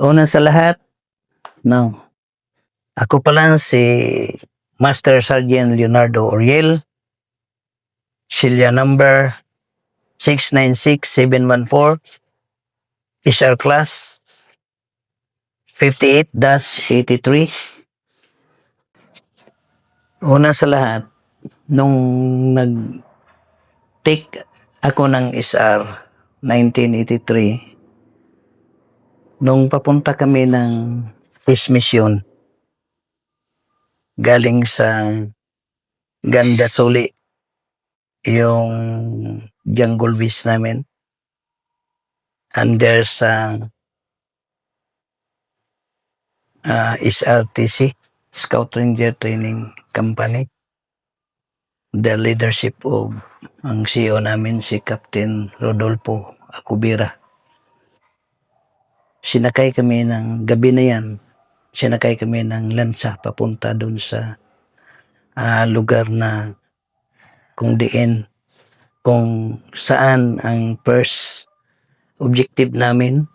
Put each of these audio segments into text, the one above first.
Una sa lahat, no, ako pala si Master Sergeant Leonardo Oriel, Silya number 696714, SR class 58-83. Una sa lahat, nung nag-take ako ng SR 1983, nung papunta kami ng mission galing sa Gandasuli, yung jungle base namin, under sa SRTC, Scout Ranger Training Company. The leadership of ang CEO namin si Captain Rodolfo Acubira. Sinakay kami ng gabi na yan, sinakay kami ng lansa papunta doon sa lugar na kung saan ang first objective namin,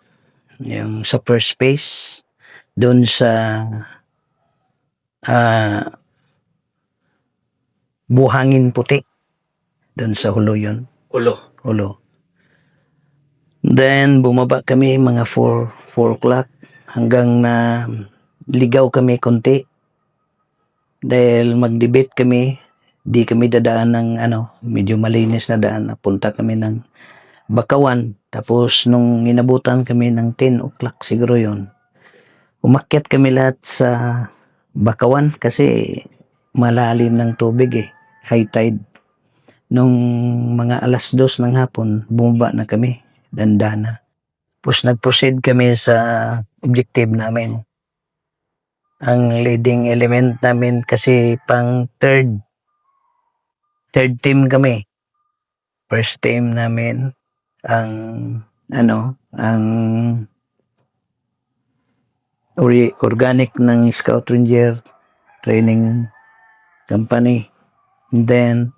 yung sa first phase, doon sa Buhangin Puti, doon sa Hulo yun. Hulo. Then bumaba kami mga 4 o'clock hanggang na ligaw kami konti dahil mag-debate kami. Di kami dadaan ng medyo malinis na daan. Napunta kami ng Bakawan. Tapos nung inabutan kami ng 10 o'clock siguro yon, umakyat kami lahat sa Bakawan kasi malalim ng tubig high tide. Nung mga 2:00 ng hapon, bumaba na kami, dandana. Tapos nag-proceed kami sa objective namin. Ang leading element namin kasi pang third team kami. First team namin ang organic ng Scout Ranger Training Company. And then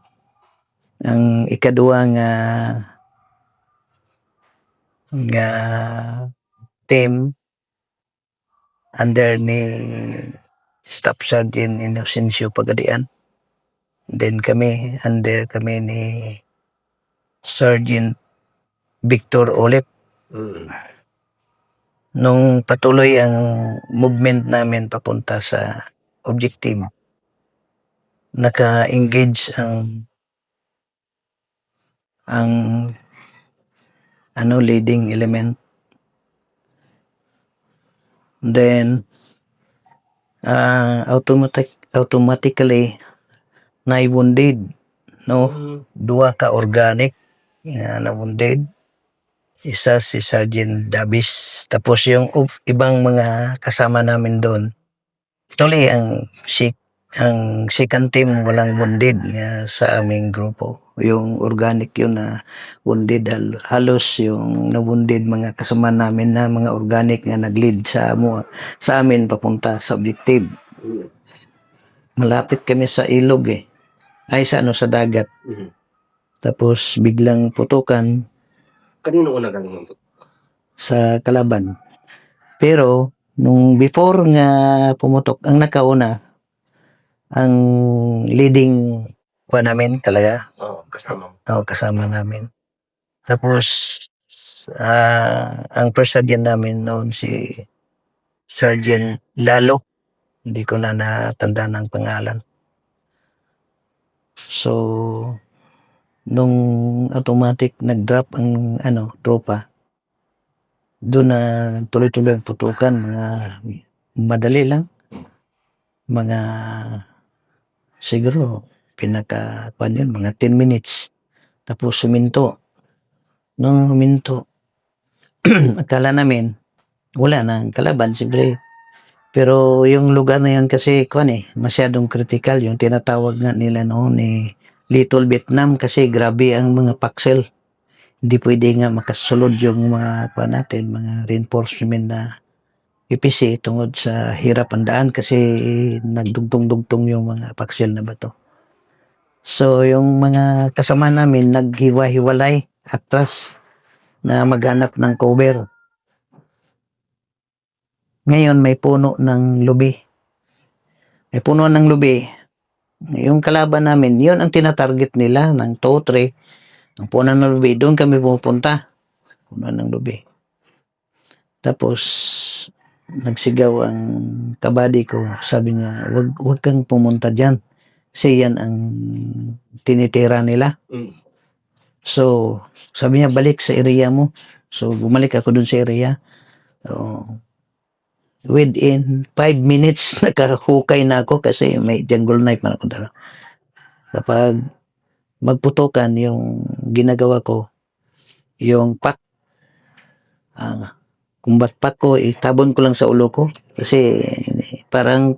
ang ikadua nga team under ni Staff Sergeant Inocencio Pagadian. Then under kami ni Sergeant Victor Olip. Nung patuloy ang movement namin papunta sa objective, naka-engage ang leading element. Then automatically na-wounded, duwa ka organic na wounded, isa si Sergeant Davis, tapos yung ibang mga kasama namin doon. Actually ang second team walang wounded sa aming grupo. Yung organic yun na wounded, halos yung na-wounded mga kasama namin na mga organic nga nag-lead sa amin papunta sa objective. Malapit kami sa ilog sa dagat. Tapos biglang putukan. Kanino una galing ang Sa kalaban. Pero nung before nga pumutok, ang nakauna ang leading namin talaga. Kasama namin. Tapos ang first sergeant namin noon si Sergeant Lalo. Hindi ko na natanda ng pangalan. So nung automatic nag-drop ang tropa, doon na tuloy-tuloy ang putukan, madali lang, mga siguro mga 10 minutes, tapos huminto. Nung huminto, akala namin wala nang kalaban, siyempre. Pero yung lugar na yun kasi masyadong critical, yung tinatawag nga nila noon Little Vietnam, kasi grabe ang mga paksel. Hindi pwede nga makasulod yung mga mga reinforcement na PPC tungod sa hirap ang daan kasi nagdugtong-dugtong yung mga paksel na bato. So yung mga kasama namin naghiwa-hiwalay atras na maghanap ng cover. Ngayon may puno ng lubi. May puno ng lubi. Yung kalaban namin, yun ang tinatarget nila ng 2-3. Ang puno ng lubi, doon kami pupunta. Puno ng lubi. Tapos, nagsigaw ang kabady ko. Sabi niya, wag kang pumunta dyan. Kasi yan ang tinitira nila. So, sabi niya, balik sa area mo. So, bumalik ako dun sa area. So, within 5 minutes, nakahukay na ako kasi may jungle knife man ako dala. Kapag magputukan, yung ginagawa ko, yung pack, kung backpack ko, itabon ko lang sa ulo ko. Kasi parang,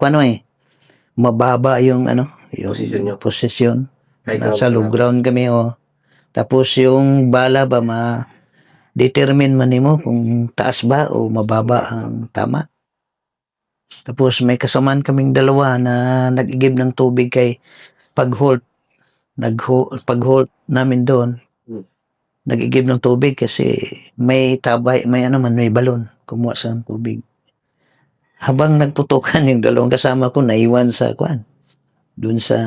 mababa yung Posisyon niyo. posisyon. High Nasa ground low ka ground kami, Tapos yung bala ba, determine man nimo kung taas ba o mababa ang tama. Tapos may kasamaan kaming dalawa na nag-igib ng tubig kay pag-halt namin doon. Nag-igib ng tubig kasi may tabay, may balon, kumuha sa tubig. Habang nagputukan yung dalawang kasama ko, naiwan sa doon sa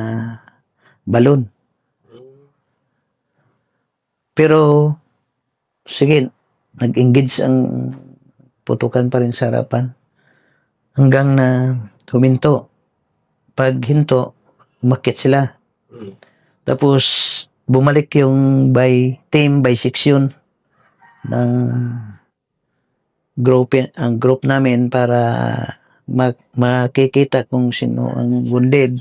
balon. Pero sige, nag-engage ang putukan pa rin sa harapan hanggang na huminto. Pag hinto, umakyat sila. Tapos bumalik yung by team, by section ng ang group namin para makikita kung sino ang wounded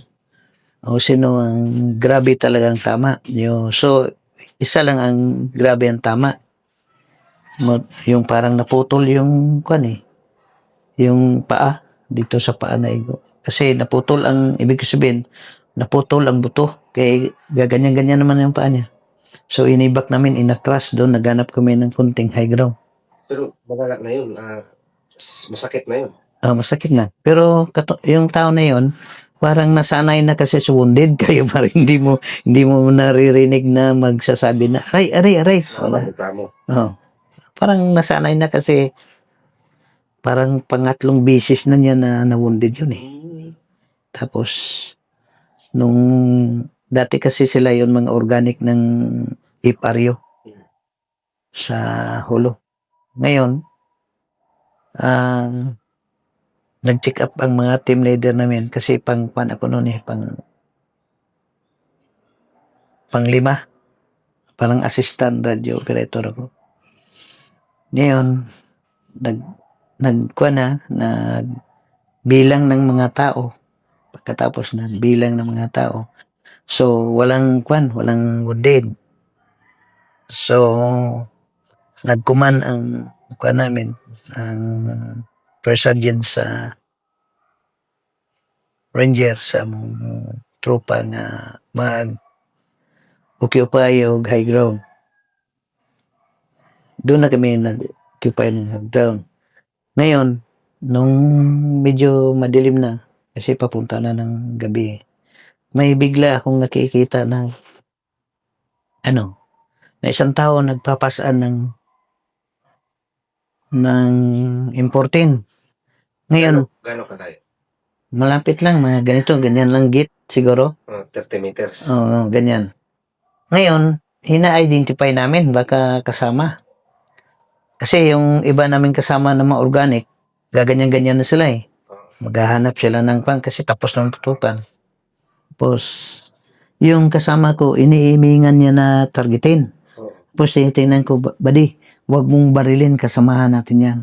o sino ang grabe talagang tama. So, isa lang ang grabe ang tama. Yung parang naputol yung yung paa dito sa paa na igo. Kasi naputol ang ibig sabihin, naputol ang buto. Kaya gaganyan-ganyan naman yung paa niya. So inibak namin, inatras doon, naghanap kami ng kunting high ground. Pero malala na yun. Masakit na yun. Masakit na. Pero yung tao na yun, parang nasanay na kasi sa wounded, kaya parang hindi mo naririnig na magsasabi na, aray. Wala. Reklamo. Parang nasanay na kasi parang pangatlong beses na niya na wounded yun Tapos, nung dati kasi sila yun mga organic ng iparyo sa Hulo. Ngayon, nag-check up ang mga team leader namin kasi pang ako noon pang 5. Parang assistant radio operator ako. Ngayon, bilang ng mga tao. Pagkatapos na bilang ng mga tao. So, walang wounded. So, nagkuman ang namin, ang first sergeant sa ranger sa tropa na occupy og high ground. Doon na kami nag-occupy ng high ground. Ngayon, nung medyo madilim na, kasi papunta na ng gabi, may bigla akong nakikita ng na isang tao nagpapasaan ng importin. Ngayon, Gano'ng kalayo? malapit lang, mga ganito, ganyan lang git siguro. 30 meters. Oo, ganyan. Ngayon, hina-identify namin, baka kasama. Kasi yung iba namin kasama ng mga organic, gaganyan-ganyan na sila Maghahanap sila ng kasi tapos ng putukan. Tapos, yung kasama ko, iniimingan niya na targetin. Tapos, tingnan ko, buddy, wag mong barilin, kasamahan natin yan.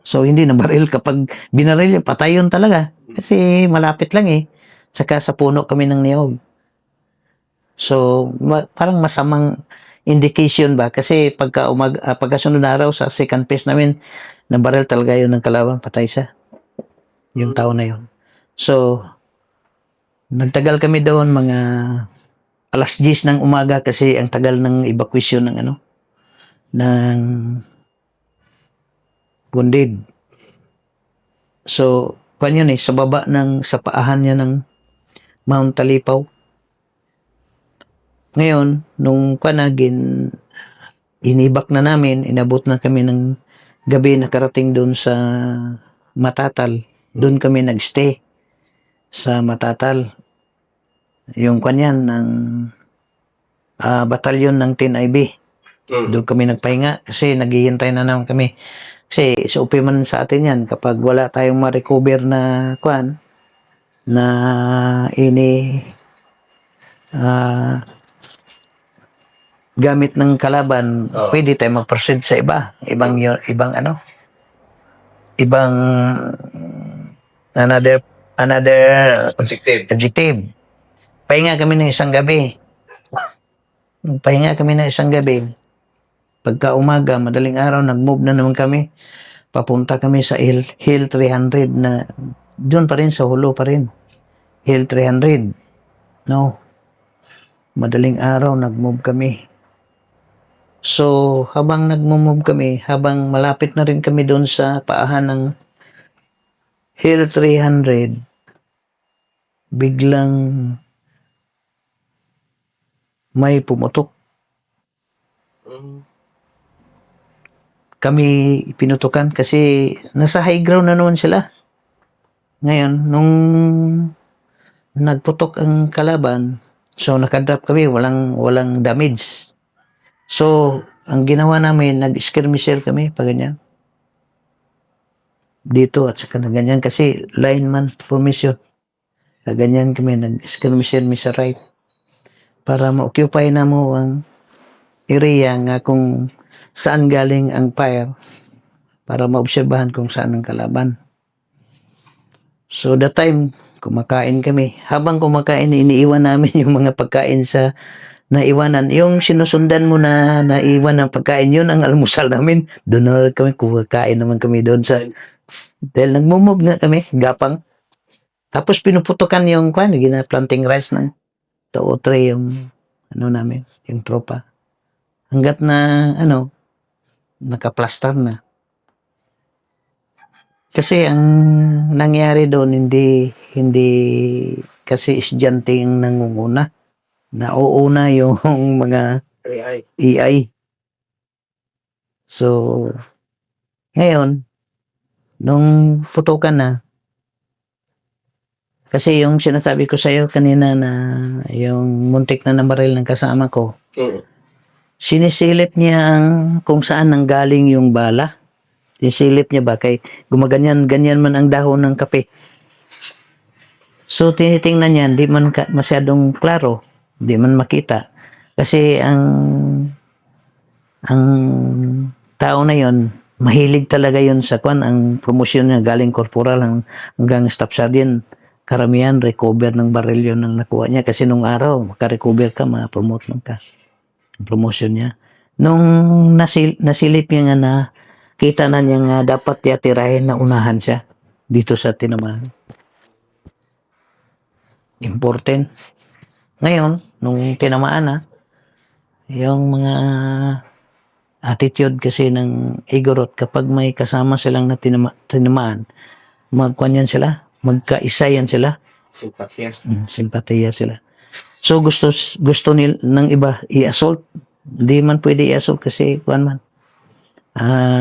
So, hindi na baril. Kapag binaril, patay yun talaga. Kasi malapit lang Saka sa puno kami ng niyog. So, parang masamang indication ba? Kasi pagkasunod na araw sa second phase namin, nabaril talaga yun ng kalaban, patay siya. Yung tao na yun. So, nagtagal kami doon mga 10:00 ng umaga kasi ang tagal ng evacuation ng wounded. So, yun sa baba sa paahan niya ng Mount Talipaw. Ngayon, nung inibak na namin, inabot na kami ng gabi nakarating doon sa Matatal. Doon kami nagstay sa Matatal. Yung kanyan ng batalyon ng 10IB. Doon kami nagpahinga kasi naghihintay na naman kami. Kasi SOP man sa atin yan kapag wala tayong ma-recover na kwan na gamit ng kalaban, pwede tayo mag-proceed sa ibang another objective. Pahinga kami ng isang gabi. Pagka umaga, madaling araw, nag-move na naman kami. Papunta kami sa Hill 300 na doon pa rin, sa hulo pa rin. Hill 300. No. Madaling araw, nag-move kami. So, habang nag-move kami, habang malapit na rin kami doon sa paahan ng Hill 300, biglang may pumutok. Kami pinutukan kasi nasa high ground na naman sila. Ngayon, nung nagputok ang kalaban, so nakadrop kami, walang damage. So, ang ginawa namin, nag-skirmisher kami, pa ganyan. Dito at saka na ganyan kasi lineman formation. Ganyan kami, nag-skirmisher sa right. Para ma-occupy na mo ang area nga kung saan galing ang fire para maobserbahan kung saan ang kalaban. So that time, kumakain kami. Habang kumakain, iniiwan namin yung mga pagkain sa naiwanan. Yung sinusundan mo na naiwan ng pagkain, yun ang almusal namin. Doon na kami, kumakain naman kami doon sa... Dahil nagmumove na kami, gapang. Tapos pinuputukan yung planting rice ng 2 o 3 yung namin, yung tropa. Hanggat na, nakaplastar na. Kasi ang nangyari doon, hindi kasi estudyante yung nangunguna. Nauuna yung mga EI. So, ngayon, nung putukan na, kasi yung sinasabi ko sa iyo kanina na yung muntik na baril ng kasama ko, sinisilip niya kung saan nanggaling yung bala. Sinisilip niya ba kay gumaganyan-ganyan man ang dahon ng kape. So tinitingnan niya, di man masyadong klaro, di man makita. Kasi ang tao na yon, mahilig talaga yon sa ang promosyon niya galing corporal hanggang staff sergeant. Karamihan recover ng baril yun ang nakuha niya kasi nung araw maka-recover ka, ma-promote lang ka. Promotion niya. Nung nasilip niya nga na kita na niya nga dapat tirahin na unahan siya dito sa tinamaan. Important. Ngayon, nung tinamaan na, yung mga attitude kasi ng Igorot, kapag may kasama silang na tinamaan, magkwanyan sila, magkaisayan sila. Simpatiya sila. So gusto ng iba i-assault. Hindi man pwede i-assault kasi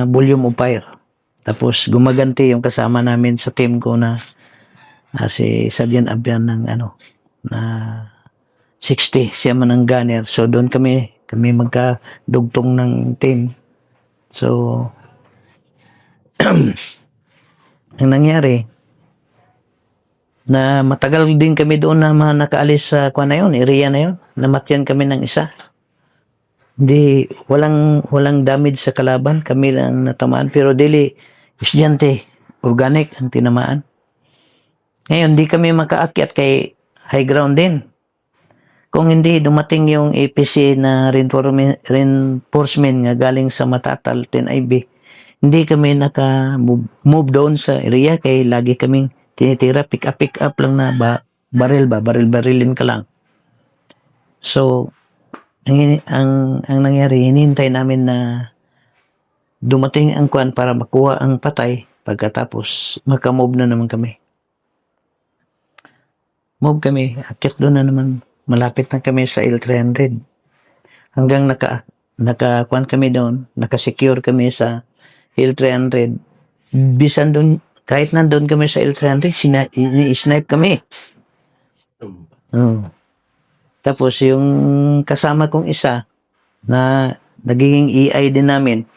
volume of fire. Tapos gumaganti yung kasama namin sa team ko na si Sergeant Abian ng na 60, siya man ang gunner. So doon kami magkadugtong ng team. So ang nangyari na matagal din kami doon na nakaalis sa area na yun. Namatyan kami ng isa. Hindi, walang damage sa kalaban. Kami lang natamaan. Pero dili, estudyante, organic ang tinamaan. Ngayon, di kami makaakyat kay high ground din. Kung hindi dumating yung APC na reinforcement nga galing sa Matatal 10IB, hindi kami naka-move doon sa area kay lagi kaming tinitira, pick up lang na barilin ka lang. So, ang nangyari, hinihintay namin na dumating ang para makuha ang patay, pagkatapos makamove na naman kami. Move kami, akyat doon na naman, malapit na kami sa L300. Hanggang naka kami doon, nakasecure kami sa L300. Bisan doon, Kahit nandun kami sa L300, ini-snipe kami. Hmm. Oh. Tapos yung kasama kong isa na nagiging EI din namin,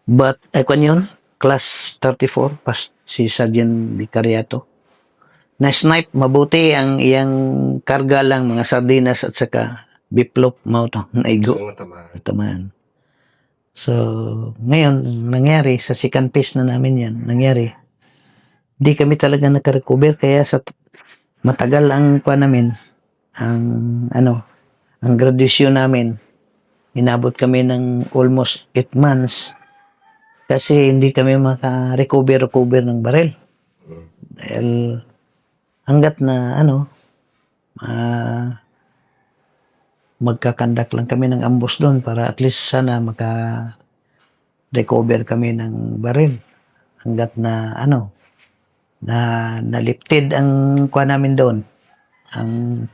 but kung yun, class 34, pas si Sergeant Vicariato. Na-snipe, mabuti ang iyang karga lang, mga sardinas at saka biplop, mauto, naigo. Ang tama. Tamaan. So, ngayon, nangyari, sa second phase na namin yan, nangyari, di kami talaga nakarecover, kaya sa matagal ang pa namin, ang ang graduation namin, inabot kami ng almost 8 months kasi hindi kami maka-recover ng baril. Dahil hanggat na magkakandak lang kami ng ambush doon para at least sana maka-recover kami ng baril. Hanggat na na nalipted ang kuha namin doon. Ang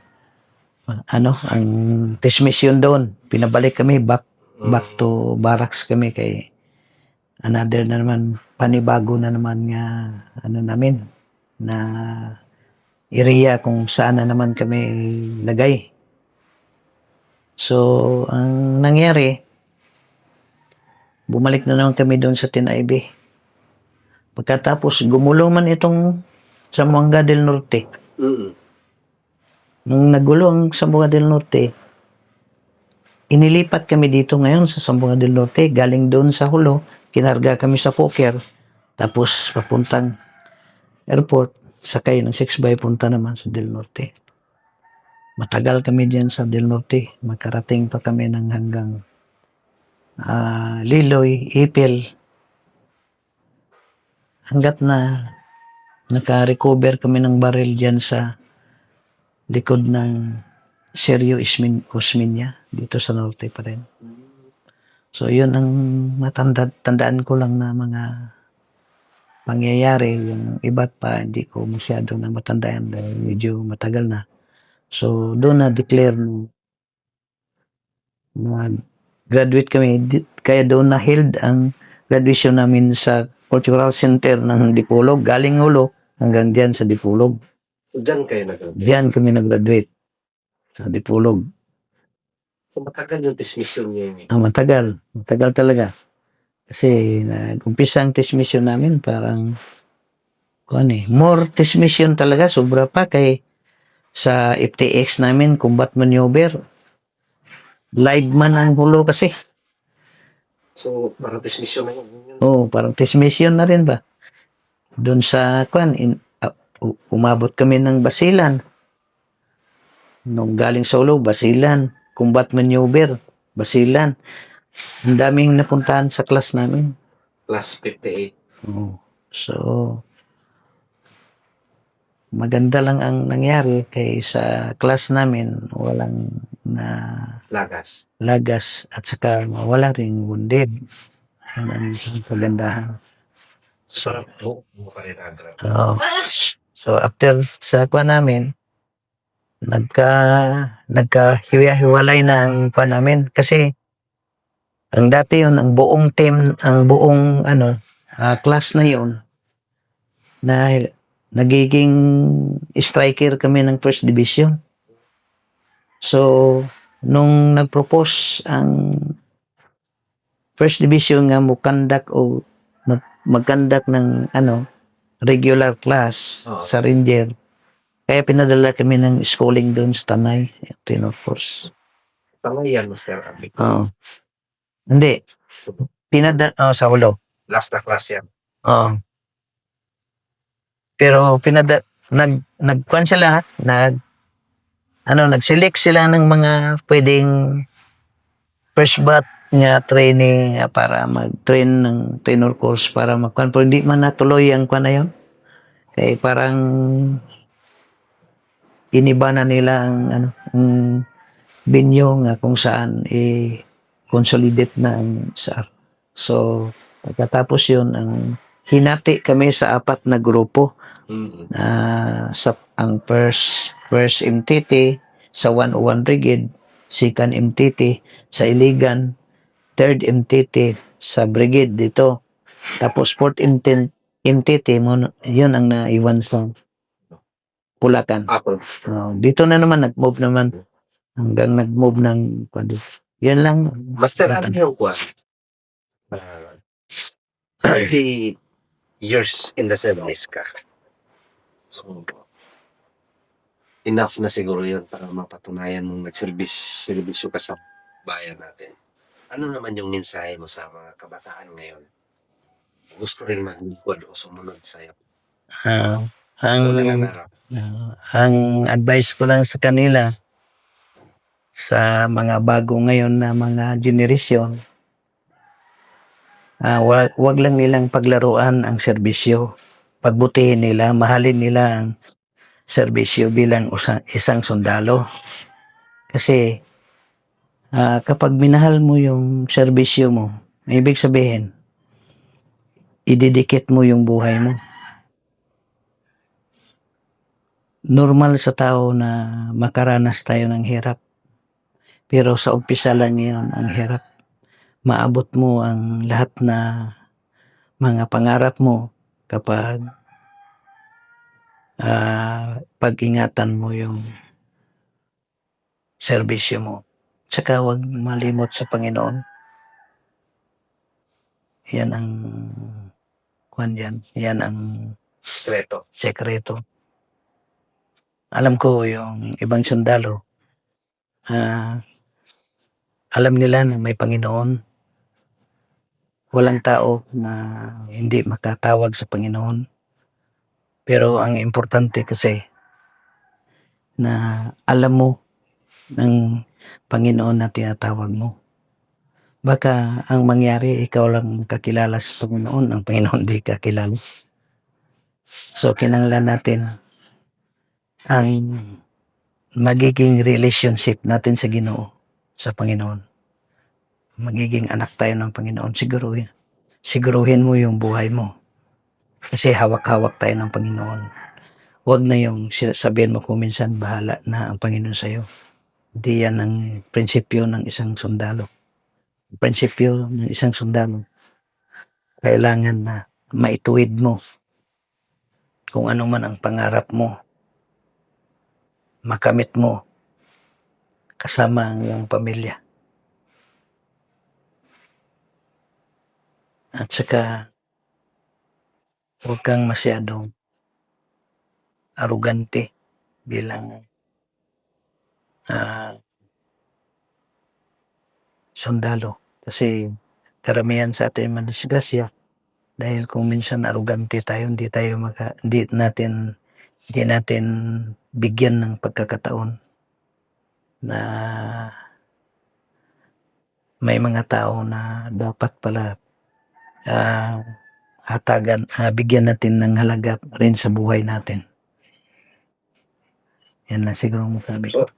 test mission doon. Pinabalik kami back to barracks kami kay another na naman, panibago na naman nga namin na area kung saan na naman kami lagay. So, ang nangyari, bumalik na naman kami doon sa Tinaybi. Pagkatapos, gumulo man itong Zamboanga del Norte. Mm. Nung nagulo ang Zamboanga del Norte, inilipat kami dito ngayon sa Zamboanga del Norte. Galing doon sa Hulo, kinarga kami sa Fokker. Tapos, papuntang airport, sakay ng 6x punta naman sa Del Norte. Matagal kami diyan sa Del Norte. Makarating pa kami ng hanggang Liloy, Ipil. Hanggat na naka-recover kami ng baril diyan sa likod ng Sergio Osmeña dito sa Norte pa rin. So, yun ang tandaan ko lang na mga pangyayari. Yung iba't pa, hindi ko masyado na matandaan dahil medyo matagal na. So, doon na-declare na graduate kami. Kaya doon na-held ang graduation namin sa Cultural Center ng Dipolog. Galing Ulo hanggang diyan sa Dipolog. So, dyan kayo nag-graduate? Diyan kami nag-graduate sa Dipolog. So, matagal yung test mission niyo. Matagal. Matagal talaga. Kasi nag-umpisa ang test mission namin parang more test mission talaga. Sobra pa kay sa FTX namin, combat maneuver. Live man ang Hulo kasi. So, parang test mission na yun. Parang test mission na rin ba? Doon sa umabot kami ng Basilan. Nung galing solo, Basilan. Combat maneuver, Basilan. Ang daming napuntahan sa class namin. Class 58. So, maganda lang ang nangyari kay sa class namin walang lagas at saka wala ring wounded. Yan ang kagandahan. So after sa kuha namin, nagkahiwa-hiwalay na ang kuha namin kasi ang dati yun, ang buong team, ang buong class na yun na nagiging striker kami ng first division. So, nung nag-propose ang first division nga mag-conduct ng regular class sa Ranger, kaya pinadala kami ng schooling doon sa Tanay, Tenor Force. Tanay yan, Master Abik. Hindi. Sa Hulo. Last na class yan. Pero nag-kuhan sila, nag-select sila ng mga pwedeng first batch niya training para mag-train ng tenor course para magkuhan. Pero hindi man natuloy ang kuhan na yun. Kaya parang iniba na nila ang venue nga kung saan consolidate na ang SAR. So, pagkatapos yun, hinati kami sa 4 na grupo. Ang first MTT sa 101 Brigade, second MTT sa Iligan, third MTT sa Brigade dito. Tapos fourth Entity mo, yun ang naiwan sa Bulacan. Apple. Dito na naman, nag-move naman. Hanggang nag-move ng, yan lang. Master, ano yung kuha? 30 years in the service ka. So, enough na siguro yun para mapatunayan mong nagservisyo ka sa bayan natin. Ano naman yung mensahe mo sa mga kabataan ngayon? Gusto rin maglingkod o sumunod sa'yo. Ah, ang, O nangangarap. ang advice ko lang sa kanila, sa mga bago ngayon na mga generation, wag lang nilang paglaruan ang serbisyo. Pagbutihin nila, mahalin nila ang serbisyo bilang isang sundalo. Kasi kapag minahal mo yung serbisyo mo, ibig sabihin, ididikit mo yung buhay mo. Normal sa tao na makaranas tayo ng hirap. Pero sa umpisa lang yun ang hirap. Maabot mo ang lahat na mga pangarap mo kapag pag-ingatan mo yung serbisyo mo. Tsaka huwag malimot sa Panginoon. Yan ang yan ang sekreto. Alam ko yung ibang sundalo, alam nila na may Panginoon. Walang tao na hindi makatawag sa Panginoon. Pero ang importante kasi na alam mo ng Panginoon na tinatawag mo. Baka ang mangyari, ikaw lang kakilala sa Panginoon, ang Panginoon di kakilala. So, kinanglan natin ang magiging relationship natin sa Ginoo, sa Panginoon. Magiging anak tayo ng Panginoon. Siguruhin mo yung buhay mo. Kasi hawak-hawak tayo ng Panginoon. Huwag na yung sabihin mo kung minsan bahala na ang Panginoon sa'yo. Hindi yan ang prinsipyo ng isang sundalo. Prinsipyo ng isang sundalo, kailangan na maituwid mo kung ano man ang pangarap mo, makamit mo kasama ang iyong pamilya. At saka huwag kang masyadong arugante bilang sundalo. Kasi karamihan sa atin madisgrasya dahil kung minsan arugante tayo, hindi natin bigyan ng pagkakataon na may mga tao na dapat pala bigyan natin ng halaga rin sa buhay natin. Yan lang siguro masabi ko. So,